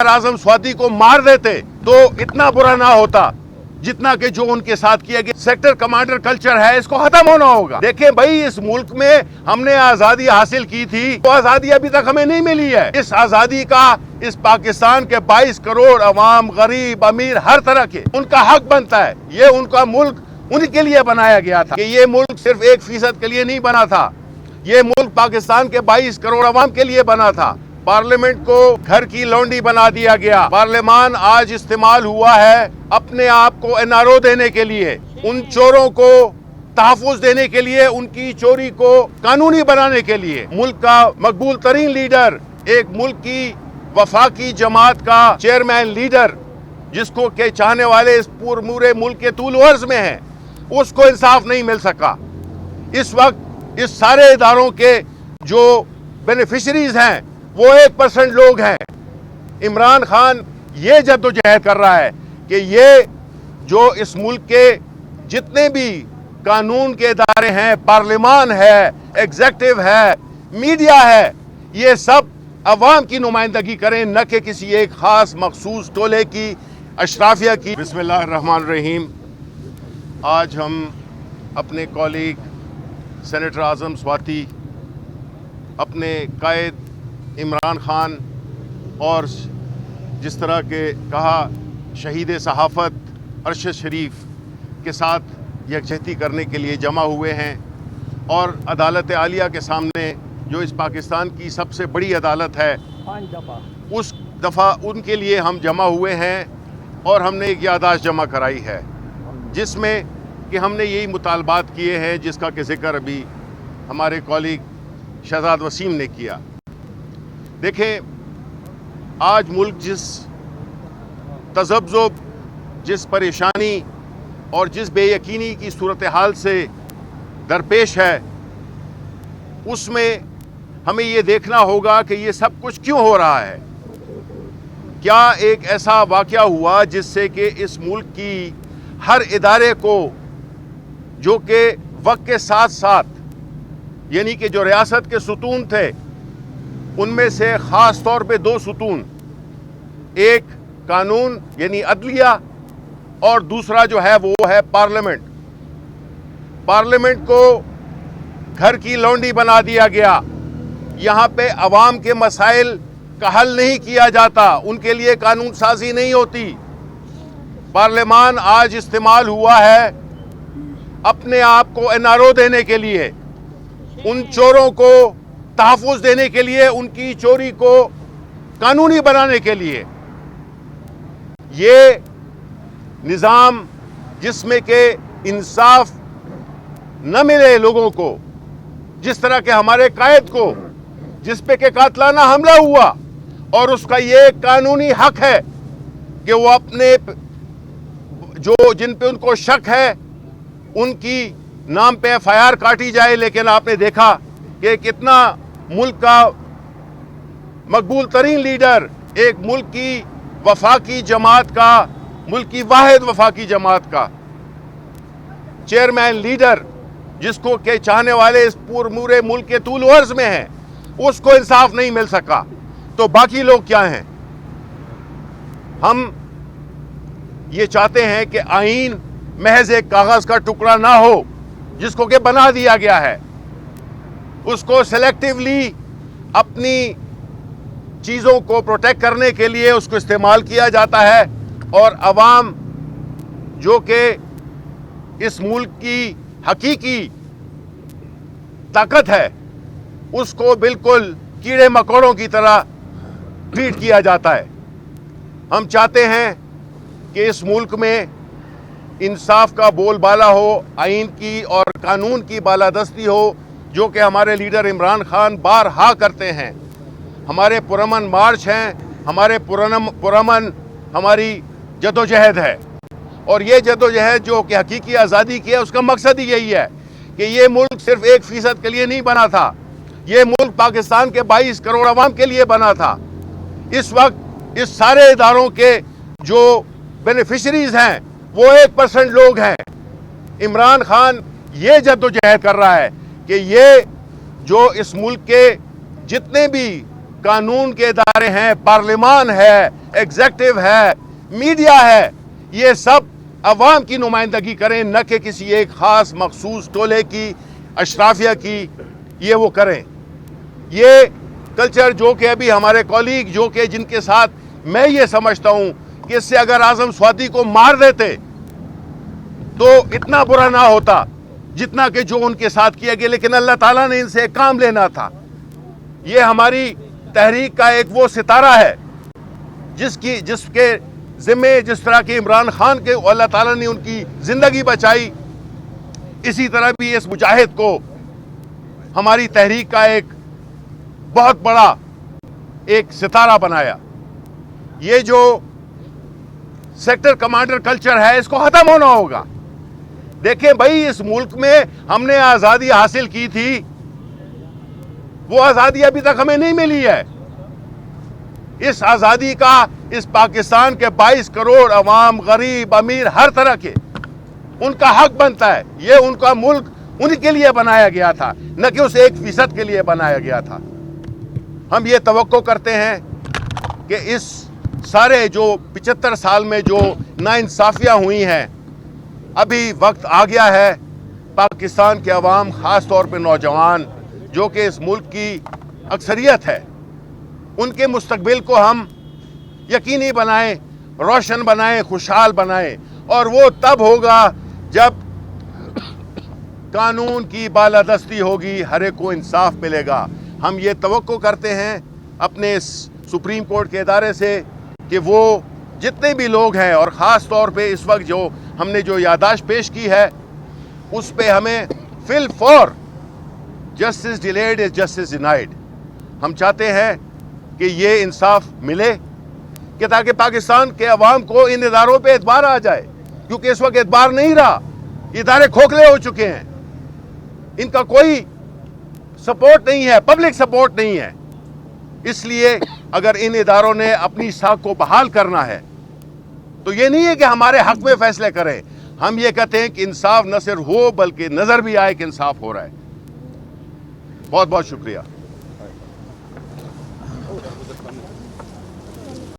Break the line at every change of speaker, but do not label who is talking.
आजम स्वाति को मार देते तो इतना बुरा ना होता जितना कि जो उनके साथ किया गया। सेक्टर कमांडर कल्चर है, इसको खत्म होना होगा। देखिए भाई, इस मुल्क में हमने आजादी हासिल की थी, वो आजादी अभी तक हमें नहीं मिली है। इस आजादी का इस पाकिस्तान के 22 करोड़ अवाम, गरीब, अमीर, हर तरह के उनका हक बनता है। ये उनका मुल्क उन्हीं के लिए बनाया गया था कि ये मुल्क सिर्फ 1% के लिए नहीं बना था। ये मुल्क पाकिस्तान के 22 करोड़ अवाम के लिए बना था। पार्लियामेंट को घर की लौंडी बना दिया गया। पार्लियामान आज इस्तेमाल हुआ है अपने आप को एनआरओ देने के लिए, उन चोरों को तहफ़्फ़ुज़ देने के लिए, उनकी चोरी को कानूनी बनाने के लिए। मुल्क का मकबूल तरीन लीडर, एक मुल्क की वफाकी जमात का चेयरमैन लीडर, जिसको के चाहने वाले इस पूरे मुल्क के तूल अर्ज में हैं, उसको इंसाफ नहीं मिल सका। इस वक्त इस सारे इदारों के जो बेनिफिशरीज हैं वो 1% लोग हैं। इमरान खान ये जद्दोजहद कर रहा है कि ये जो इस मुल्क के जितने भी कानून के इदारे हैं, पार्लियामान है, एग्जेक्टिव है, मीडिया है, ये सब अवाम की नुमाइंदगी करें, न कि किसी एक खास मखसूस टोले की, अशराफिया की। बिस्मिल्लाहिर्रहमानिर्रहीम। आज हम अपने कॉलीग सेनेटर आज़म स्वाति, अपने कायद इमरान खान और जिस तरह के कहा शहीद सहाफ़त अरशद शरीफ के साथ यकजहती करने के लिए जमा हुए हैं और अदालत आलिया के सामने, जो इस पाकिस्तान की सबसे बड़ी अदालत है, उस दफ़ा उनके लिए हम जमा हुए हैं और हमने एक याददाश्त जमा कराई है जिसमें कि हमने यही मुतालबात किए हैं जिसका कि ज़िक्र अभी हमारे कॉलीग शहजाद वसीम ने किया। देखें, आज मुल्क जिस तज़ब्ज़ुब, जिस परेशानी और जिस बेयकीनी की सूरत हाल से दरपेश है, उसमें हमें ये देखना होगा कि ये सब कुछ क्यों हो रहा है। क्या एक ऐसा वाक़या हुआ जिससे कि इस मुल्क की हर इदारे को, जो कि वक्त के साथ साथ, यानी कि जो रियासत के सुतून थे, उनमें से ख़ास तौर पे 2 सुतून, एक कानून यानी अदलिया और दूसरा जो है वो है पार्लियामेंट। पार्लियामेंट को घर की लौंडी बना दिया गया। यहाँ पे अवाम के मसाइल का हल नहीं किया जाता, उनके लिए कानून साजी नहीं होती। पार्लियामान आज इस्तेमाल हुआ है अपने आप को एनआरओ देने के लिए, उन चोरों को तहफ़्फ़ुज़ देने के लिए, उनकी चोरी को कानूनी बनाने के लिए। ये निज़ाम जिसमें के इंसाफ न मिले लोगों को, जिस तरह के हमारे कायद को, जिस पे के कातलाना हमला हुआ, और उसका ये कानूनी हक है कि वो अपने जो जिन पे उनको शक है उनकी नाम पे एफआईआर काटी जाए। लेकिन आपने देखा कि कितना मुल्क का मकबूल तरीन लीडर, एक मुल्क की वफाकी जमात का, मुल्क की वाहिद वफाकी जमात का चेयरमैन लीडर, जिसको के चाहने वाले इस पूरे मुल्क के तूल अर्ज में हैं, उसको इंसाफ नहीं मिल सका। तो बाकी लोग क्या हैं? हम ये चाहते हैं कि आईन महज एक कागज का टुकड़ा ना हो जिसको के बना दिया गया है, उसको सेलेक्टिवली अपनी चीज़ों को प्रोटेक्ट करने के लिए उसको इस्तेमाल किया जाता है, और अवाम जो कि इस मुल्क की हकीकी ताकत है उसको बिल्कुल कीड़े मकोड़ों की तरह ट्रीट किया जाता है। हम चाहते हैं कि इस मुल्क में इंसाफ का बोलबाला हो, आइन की और कानून की बालादस्ती हो, जो कि हमारे लीडर इमरान खान बारहा करते हैं। हमारे पुरअमन मार्च हैं, हमारे पुरअमन हमारी जदोजहद है, और ये जदोजहद जो कि हकीकी आज़ादी की है, उसका मकसद ही यही है कि ये मुल्क सिर्फ 1% के लिए नहीं बना था। ये मुल्क पाकिस्तान के 22 करोड़ अवाम के लिए बना था। इस वक्त इस सारे इदारों के जो बेनिफिशरीज हैं वो 1% लोग हैं। इमरान खान ये जद्दोजहद कर रहा है कि ये जो इस मुल्क के जितने भी قانون کے ادارے ہیں، پارلیمان ہے، ایگزیکٹو ہے، میڈیا ہے، یہ سب عوام کی نمائندگی کریں، نہ کہ کسی ایک خاص مخصوص ٹولے کی، اشرافیہ کی، یہ وہ کریں۔ یہ کلچر جو کہ ابھی ہمارے کولیگ جو کہ جن کے ساتھ میں یہ سمجھتا ہوں کہ اس سے اگر اعظم سعودی کو مار دیتے تو اتنا برا نہ ہوتا جتنا کہ جو ان کے ساتھ کیا گیا، لیکن اللہ تعالیٰ نے ان سے ایک کام لینا تھا۔ یہ ہماری تحریک کا ایک وہ ستارہ ہے جس کے ذمے جس طرح کہ عمران خان کے اللہ تعالیٰ نے ان کی زندگی بچائی، اسی طرح بھی اس مجاہد کو ہماری تحریک کا ایک بہت بڑا ایک ستارہ بنایا۔ یہ جو سیکٹر کمانڈر کلچر ہے اس کو ختم ہونا ہوگا۔ دیکھیں بھائی، اس ملک میں ہم نے آزادی حاصل کی تھی، وہ آزادی ابھی تک ہمیں نہیں ملی ہے۔ اس آزادی کا اس پاکستان کے 22 کروڑ عوام، غریب، امیر، ہر طرح کے ان کا حق بنتا ہے۔ یہ ان کا ملک انہی کے لیے بنایا گیا تھا، نہ کہ اس 1% کے لیے بنایا گیا تھا۔ ہم یہ توقع کرتے ہیں کہ اس سارے جو 75 سال میں جو ناانصافیاں ہوئی ہیں، ابھی وقت آ گیا ہے پاکستان کے عوام، خاص طور پہ نوجوان جو کہ اس ملک کی اکثریت ہے، ان کے مستقبل کو ہم یقینی بنائیں، روشن بنائیں، خوشحال بنائیں، اور وہ تب ہوگا جب قانون کی بالادستی ہوگی، ہر ایک کو انصاف ملے گا۔ ہم یہ توقع کرتے ہیں اپنے اس سپریم کورٹ کے ادارے سے کہ وہ جتنے بھی لوگ ہیں، اور خاص طور پہ اس وقت جو ہم نے جو یادداشت پیش کی ہے، اس پہ ہمیں فی الفور justice delayed is justice denied, ہم چاہتے ہیں کہ یہ انصاف ملے، کہ تاکہ پاکستان کے عوام کو ان اداروں پہ اعتبار آ جائے، کیونکہ اس وقت اعتبار نہیں رہا، یہ ادارے کھوکھلے ہو چکے ہیں، ان کا کوئی سپورٹ نہیں ہے، پبلک سپورٹ نہیں ہے۔ اس لیے اگر ان اداروں نے اپنی ساکھ کو بحال کرنا ہے تو یہ نہیں ہے کہ ہمارے حق میں فیصلے کریں، ہم یہ کہتے ہیں کہ انصاف نہ صرف ہو بلکہ نظر بھی آئے کہ انصاف ہو رہا ہے۔ بہت بہت شکریہ۔